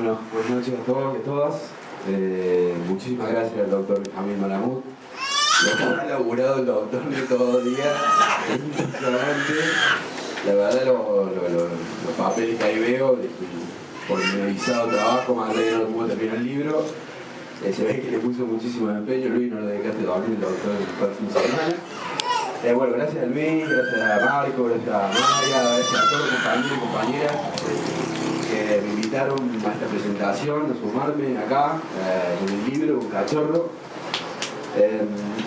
Bueno, buenas noches a todos y a todas. Muchísimas gracias al doctor Benjamín Malamud. Lo que ha laburado el doctor de todo el día es impresionante. La verdad, los papeles que ahí veo, por el revisado trabajo, más allá de no puedo terminar el libro, se ve que le puso muchísimo empeño. Luis, no lo dedicaste a dormir el doctor en el próximo semana. Bueno, gracias a Luis, gracias a Marco, gracias a Maya, gracias a todos los compañeros y compañeras que me invitaron a esta presentación, a sumarme acá, con el libro, un cachorro.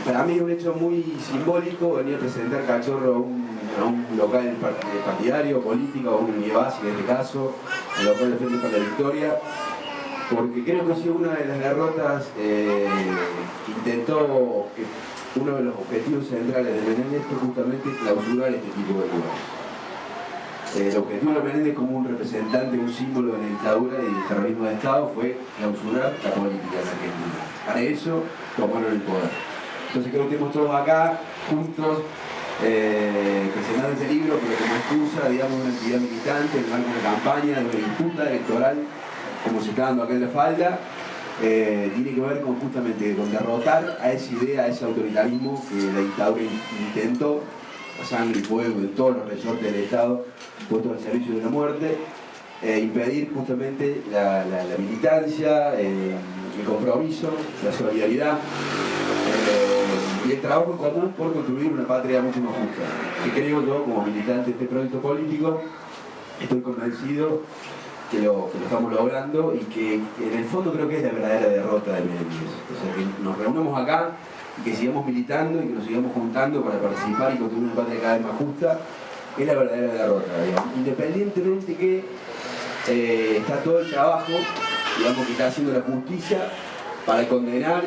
Para mí es un hecho muy simbólico venir a presentar Cachorro a un local partidario, político, a un Nievasi en este caso, al local de Frente para la Victoria, porque creo que ha sido una de las derrotas que intentó, que uno de los objetivos centrales de Menéndez fue justamente clausurar este tipo de lugares. El objetivo de Menéndez como un representante, un símbolo de la dictadura y del terrorismo de Estado fue clausurar la política en Argentina. Para eso tomaron el poder. Entonces creo que estamos todos acá, juntos, presentando este libro, pero como excusa, digamos, una actividad militante, en marco de una campaña, de una disputa electoral, como se está dando acá en la falda, tiene que ver con justamente con derrotar a esa idea, a ese autoritarismo que la dictadura intentó, a sangre y fuego en todos los resortes del Estado, puesto al servicio de la muerte, impedir justamente la militancia, el compromiso, la solidaridad y el trabajo en común por construir una patria mucho más justa. Que creo yo, como militante de este proyecto político, estoy convencido que lo estamos logrando y que en el fondo creo que es la verdadera derrota de Menéndez. O sea, que nos reunamos acá y que sigamos militando y que nos sigamos juntando para participar y construir una patria cada vez más justa, es la verdadera derrota, digamos. Independientemente que está todo el trabajo, digamos, que está haciendo la justicia para condenar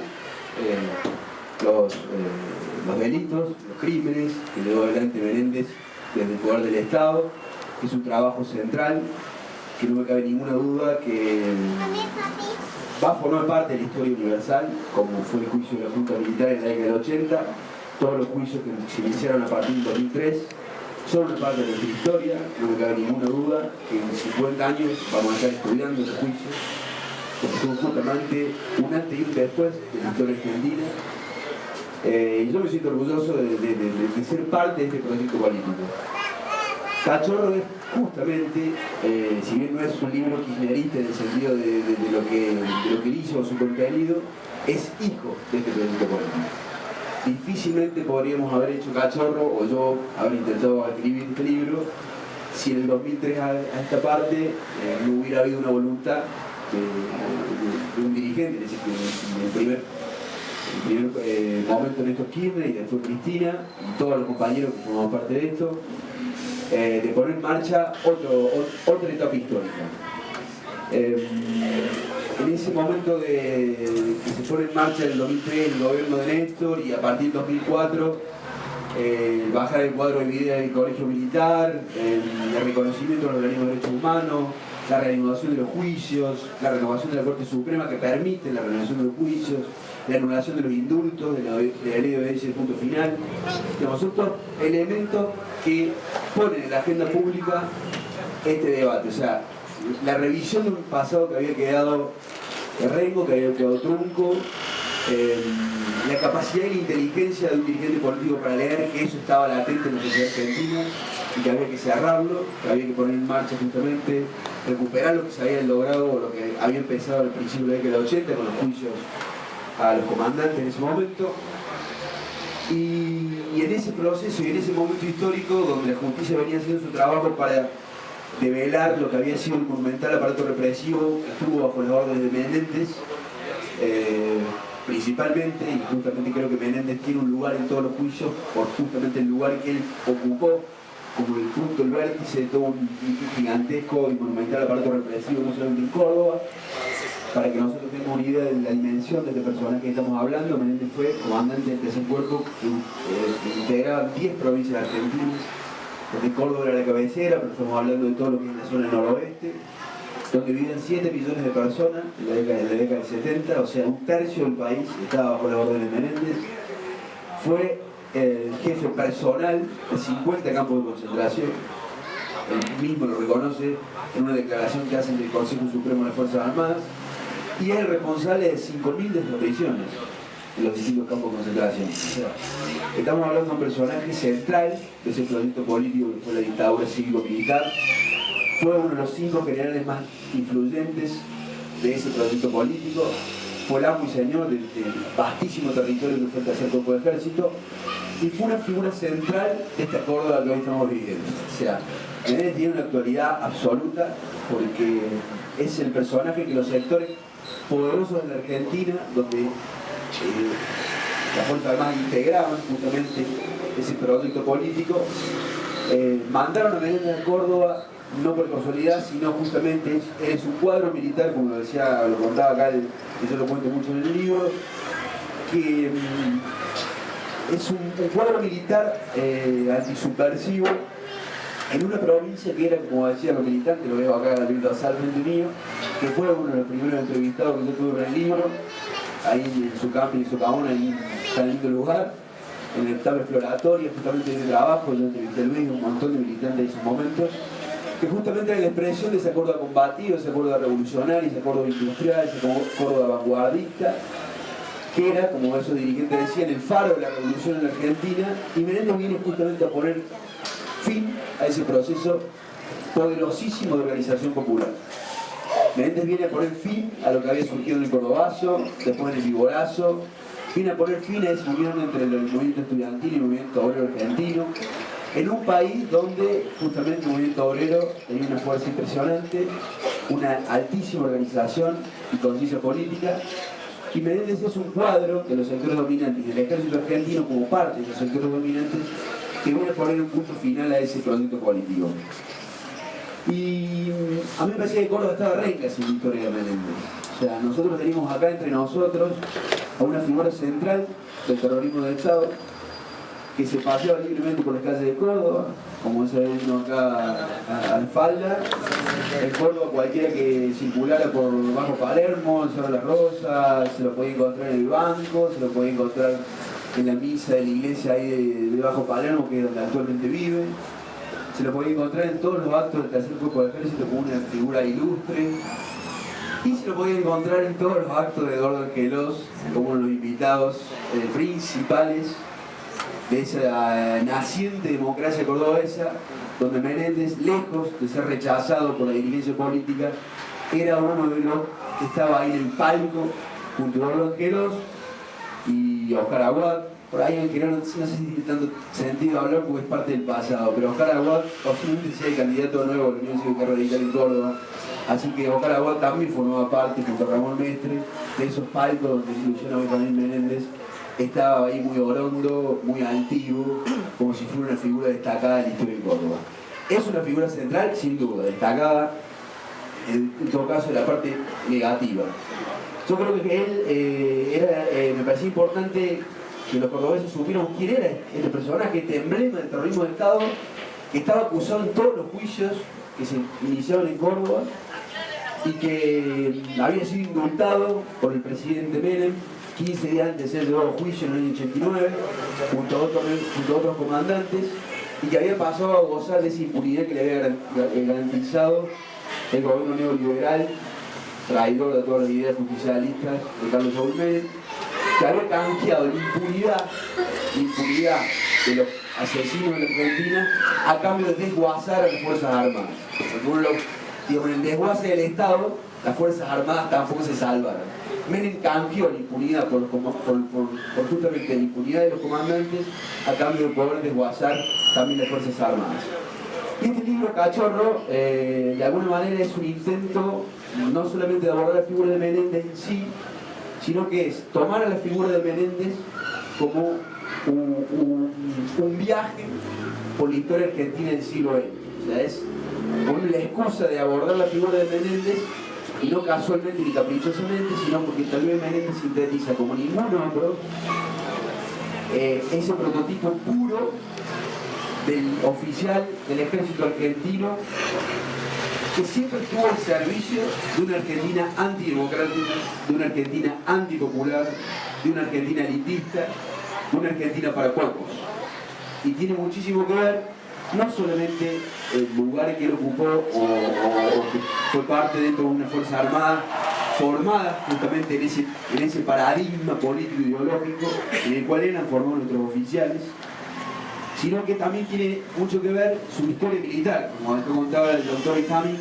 los delitos, los crímenes que llevó adelante Menéndez desde el poder del Estado, que es un trabajo central, que no me cabe ninguna duda que va a formar parte de la historia universal, como fue el juicio de la Junta Militar en la década del 80, todos los juicios que se iniciaron a partir del 2003, son una parte de nuestra historia, no me cabe ninguna duda que en 50 años vamos a estar estudiando esos juicios, porque son justamente un antes y un después de la historia argentina. Y yo me siento orgulloso de ser parte de este proyecto político. Cachorro es justamente, si bien no es un libro kirchnerista en el sentido de lo que hizo o su contenido, es hijo de este proyecto político. Difícilmente podríamos haber hecho Cachorro o yo haber intentado escribir este libro si en el 2003 a esta parte no hubiera habido una voluntad de un dirigente, es decir, en el primer momento Néstor Kirchner y después Cristina y todos los compañeros que formamos parte de esto, de poner en marcha otra etapa histórica. En ese momento que se pone en marcha en el 2003 el gobierno de Néstor y a partir del 2004 bajar el cuadro de vida del colegio militar, el reconocimiento de los organismos de derechos humanos, la reanudación de los juicios, la renovación de la Corte Suprema que permite la renovación de los juicios, la anulación de los indultos, de la ley de obediencia y el punto final. Digamos, son todos elementos que ponen en la agenda pública este debate. O sea, la revisión de un pasado que había quedado rengo, que había quedado trunco, la capacidad y la inteligencia de un dirigente político para leer que eso estaba latente en la sociedad argentina y que había que cerrarlo, que había que poner en marcha justamente, recuperar lo que se había logrado o lo que había empezado al principio de la década del 80 con los juicios a los comandantes en ese momento. Y en ese proceso y en ese momento histórico donde la justicia venía haciendo su trabajo para develar lo que había sido un monumental aparato represivo que estuvo bajo las órdenes de Menéndez, principalmente, y justamente creo que Menéndez tiene un lugar en todos los juicios por justamente el lugar que él ocupó como el punto, el vértice de todo un gigantesco y monumental aparato represivo, no solamente en Córdoba. Para que nosotros tengamos una idea de la dimensión de este personaje que estamos hablando, Menéndez fue comandante del tercer cuerpo que integraba 10 provincias argentinas, donde Córdoba era la cabecera, pero estamos hablando de todo lo que es la zona noroeste, donde vivían 7 millones de personas en la década del 70, o sea, un tercio del país estaba bajo la orden de Menéndez. Fue el jefe personal de 50 campos de concentración, él mismo lo reconoce en una declaración que hacen del Consejo Supremo de las Fuerzas Armadas, y es el responsable de 5.000 desapariciones en los distintos campos de concentración. O sea, estamos hablando de un personaje central de ese proyecto político que fue la dictadura cívico-militar. Fue uno de los 5 generales más influyentes de ese proyecto político. Fue el amo y señor del vastísimo territorio que fue el tercer cuerpo de ejército, y fue una figura central de esta Córdoba que hoy estamos viviendo. O sea, Menéndez tiene una actualidad absoluta porque es el personaje que los sectores poderosos de la Argentina, donde las Fuerzas Armadas integraban justamente ese proyecto político, mandaron a Menéndez a Córdoba no por casualidad, sino justamente es un cuadro militar, como lo decía, lo contaba acá, y yo lo cuento mucho en el libro, que es un cuadro militar antisubversivo en una provincia que era, como decía los militantes, lo veo acá Gabriel Dosal frente mío, que fue uno de los primeros entrevistados que yo tuve en el libro, ahí en su campo, en Socavón, ahí en tan lindo lugar, en la etapa exploratoria, justamente en el trabajo, yo entrevisté a Luis, un montón de militantes en esos momentos, que justamente era la expresión de ese Córdoba combativo, ese Córdoba revolucionario, ese Córdoba industrial, ese Córdoba vanguardista, que era, como esos dirigentes decían, el faro de la revolución en la Argentina, y Menéndez viene justamente a poner fin a ese proceso poderosísimo de organización popular. Menéndez viene a poner fin a lo que había surgido en el Cordobazo, después en el Viborazo, viene a poner fin a esa unión entre el movimiento estudiantil y el movimiento obrero argentino, en un país donde justamente el movimiento obrero tenía una fuerza impresionante, una altísima organización y conciencia política, y Menéndez es un cuadro de los sectores dominantes del ejército argentino como parte de los sectores dominantes que viene a poner un punto final a ese proyecto político. Y a mí me parecía que Córdoba estaba renca sin Victoria de Menéndez. O sea, nosotros tenemos acá entre nosotros a una figura central del terrorismo de Estado que se paseaba libremente por las calles de Córdoba, como se ve acá al falda. En Córdoba cualquiera que circulara por Bajo Palermo, el Cerro de las Rosas, se lo podía encontrar en el banco, se lo podía encontrar en la misa de la iglesia ahí de Bajo Palermo, que es donde actualmente vive. Se lo podía encontrar en todos los actos del tercer cuerpo de ejército como una figura ilustre. Y se lo podía encontrar en todos los actos de Eduardo Argelos como uno de los invitados principales de esa naciente democracia cordobesa, donde Menéndez, lejos de ser rechazado por la dirigencia política, era uno de los que estaba ahí en el palco junto a Eduardo Argelos y Oscar Aguad. Por ahí, aunque no sé si tiene tanto sentido hablar porque es parte del pasado, pero Oscar Aguad posiblemente sea el candidato nuevo de la Unión Cívica Radical en Córdoba. Así que Oscar Aguad también formaba parte, junto a Ramón Mestre, de esos palcos donde se ilusionaba también Menéndez. Estaba ahí muy orondo, muy altivo, como si fuera una figura destacada en la historia de Córdoba. Es una figura central, sin duda, destacada, en todo caso, de la parte negativa. Yo creo que él me parecía importante que los cordobeses supieran quién era este personaje, este emblema del terrorismo de Estado, que estaba acusado en todos los juicios que se iniciaron en Córdoba y que había sido indultado por el presidente Menem 15 días antes de ser llevado a juicio en el año 89, junto a otros comandantes, y que había pasado a gozar de esa impunidad que le había garantizado el gobierno neoliberal, traidor de todas las ideas justicialistas de Carlos Saúl Menem, que había canjeado la impunidad de los asesinos de la Argentina a cambio de desguazar a las Fuerzas Armadas. Porque en el desguace del Estado, las Fuerzas Armadas tampoco se salvaron. Menem cambió la impunidad por justamente la impunidad de los comandantes a cambio de poder desguazar también las Fuerzas Armadas. Y este libro, Cachorro, de alguna manera es un intento no solamente de abordar la figura de Menéndez en sí, sino que es tomar a la figura de Menéndez como un viaje por la historia argentina del siglo XX. O sea, es poner la excusa de abordar la figura de Menéndez, y no casualmente ni caprichosamente, sino porque tal vez Menéndez sintetiza como ningún otro ese prototipo puro del oficial del ejército argentino que siempre estuvo al servicio de una Argentina antidemocrática, de una Argentina antipopular, de una Argentina elitista, de una Argentina para pocos. Y tiene muchísimo que ver no solamente el lugar que él ocupó o que fue parte dentro de una fuerza armada formada justamente en ese paradigma político ideológico en el cual eran formados nuestros oficiales, sino que también tiene mucho que ver su historia militar, como esto contaba el doctor Benjamín,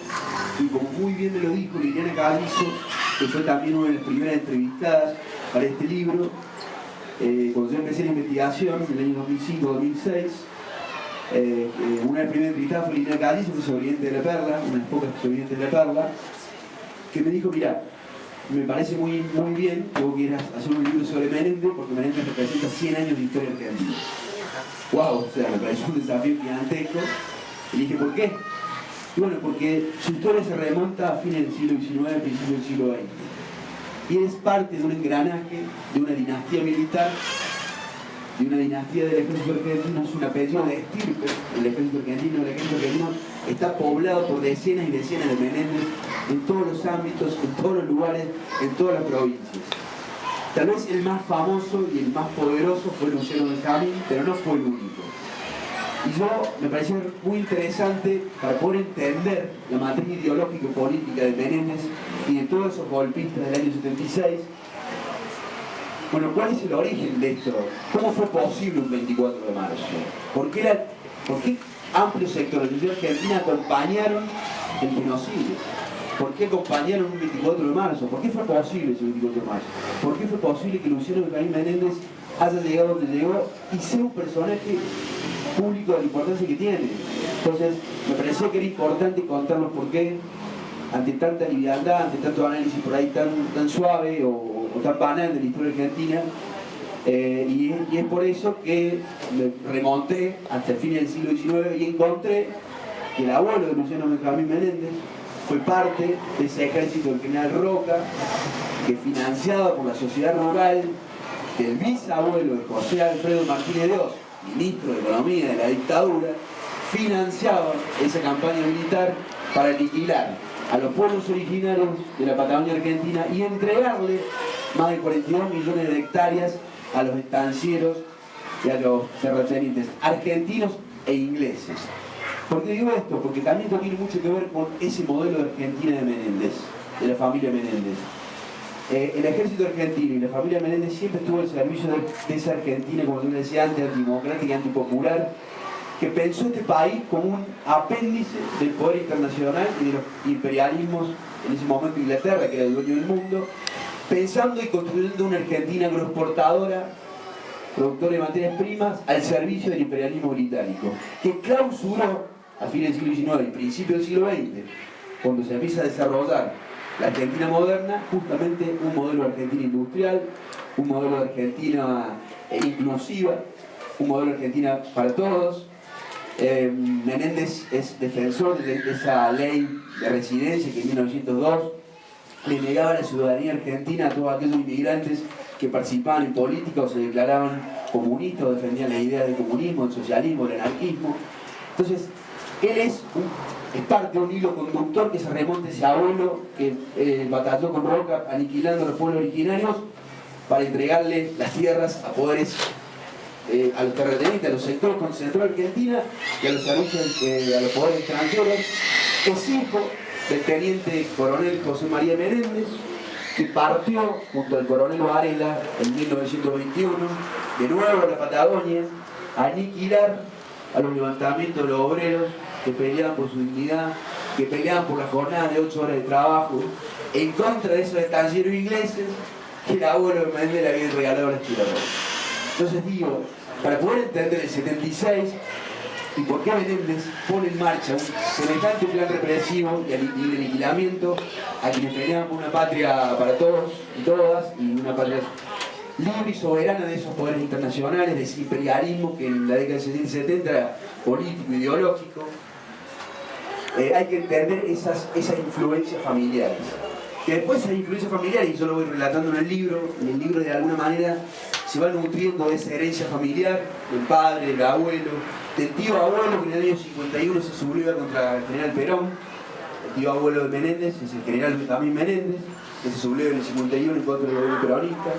y como muy bien me lo dijo Liliana Calizo, que fue también una de las primeras entrevistadas para este libro, cuando yo empecé la investigación en el año 2005-2006, una de las primeras entrevistadas fue Liliana Calizo, que es sobreviviente de la Perla, una de las pocas sobrevivientes de la Perla, que me dijo, mira, me parece muy bien que vos quieras hacer un libro sobre Menéndez, porque Menéndez representa 100 años de historia argentina. ¡Wow! O sea, me pareció un desafío gigantesco. Y dije, ¿por qué? Y bueno, porque su historia se remonta a fines del siglo XIX, principios del siglo XX. Y es parte de un engranaje, de una dinastía militar, de una dinastía del ejército argentino, es un apellido de estirpe. El ejército argentino está poblado por decenas y decenas de Menéndez en todos los ámbitos, en todos los lugares, en todas las provincias. Tal vez el más famoso y el más poderoso fue Luciano Benjamín, pero no fue el único. Y yo me pareció muy interesante para poder entender la matriz ideológica y política de Menéndez y de todos esos golpistas del año 76. Bueno, ¿cuál es el origen de esto? ¿Cómo fue posible un 24 de marzo? ¿Por qué amplios sectores de la sociedad argentina acompañaron el genocidio? ¿Por qué acompañaron un 24 de marzo? ¿Por qué fue posible ese 24 de marzo? ¿Por qué fue posible que Luciano Benjamín Menéndez haya llegado donde llegó y sea un personaje público de la importancia que tiene? Entonces, me pareció que era importante contarnos por qué, ante tanta liviandad, ante tanto análisis por ahí tan suave o tan banal de la historia argentina, y es por eso que me remonté hasta el fin del siglo XIX y encontré que el abuelo de Luciano Benjamín Menéndez fue parte de ese ejército del general Roca, que financiado por la sociedad rural, el bisabuelo de José Alfredo Martínez de Oz, ministro de Economía de la dictadura, financiaba esa campaña militar para aniquilar a los pueblos originarios de la Patagonia Argentina y entregarle más de 42 millones de hectáreas a los estancieros y a los terratenientes argentinos e ingleses. ¿Por qué digo esto? Porque también tiene mucho que ver con ese modelo de Argentina de Menéndez, de la familia Menéndez. El ejército argentino y la familia Menéndez siempre estuvo al servicio de esa Argentina, como yo le decía antes, antidemocrática y antipopular, que pensó este país como un apéndice del poder internacional y de los imperialismos, en ese momento Inglaterra, que era el dueño del mundo, pensando y construyendo una Argentina agroexportadora, productora de materias primas, al servicio del imperialismo británico, que clausuró a fines del siglo XIX y principios del siglo XX, cuando se empieza a desarrollar la Argentina moderna, justamente un modelo de Argentina industrial, un modelo de Argentina inclusiva, un modelo de Argentina para todos. Menéndez es defensor de esa ley de residencia que en 1902 le negaba la ciudadanía argentina a todos aquellos inmigrantes que participaban en política o se declaraban comunistas o defendían las ideas del comunismo, del socialismo, del anarquismo. Entonces, él es parte de un hilo conductor que se remonta a ese abuelo que batalló con Roca aniquilando a los pueblos originarios para entregarle las tierras a poderes, a los terratenientes, a los sectores concentrados de Argentina y a los servicios, a los poderes extranjeros. Es hijo del teniente coronel José María Menéndez, que partió junto al coronel Varela en 1921 de nuevo a la Patagonia a aniquilar a los levantamientos de los obreros que peleaban por su dignidad, que peleaban por la jornada de 8 horas de trabajo, en contra de esos estancieros ingleses que el abuelo de Menéndez le había regalado a la aspiradora. Entonces digo, para poder entender el 76 y por qué Menéndez pone en marcha un semejante plan represivo y de aniquilamiento a quienes peleaban por una patria para todos y todas, y una patria libre y soberana de esos poderes internacionales, de ese imperialismo que en la década de 60 y 70 era político, ideológico. Hay que entender esas influencias familiares. Que después esas influencias familiares, y yo lo voy relatando en el libro de alguna manera se va nutriendo de esa herencia familiar, del padre, del abuelo, del tío abuelo que en el año 51 se subleva contra el general Perón, el tío abuelo de Menéndez es el general Benjamín Menéndez, que se subleva en el 51 en contra del gobierno peronista.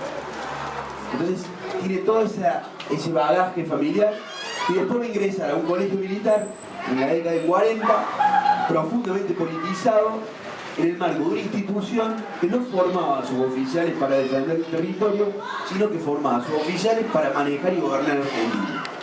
Entonces tiene todo ese bagaje familiar y después va a ingresar a un colegio militar en la década de 40, profundamente politizado, en el marco de una institución que no formaba a suboficiales para defender el territorio, sino que formaba a suboficiales para manejar y gobernar Argentina.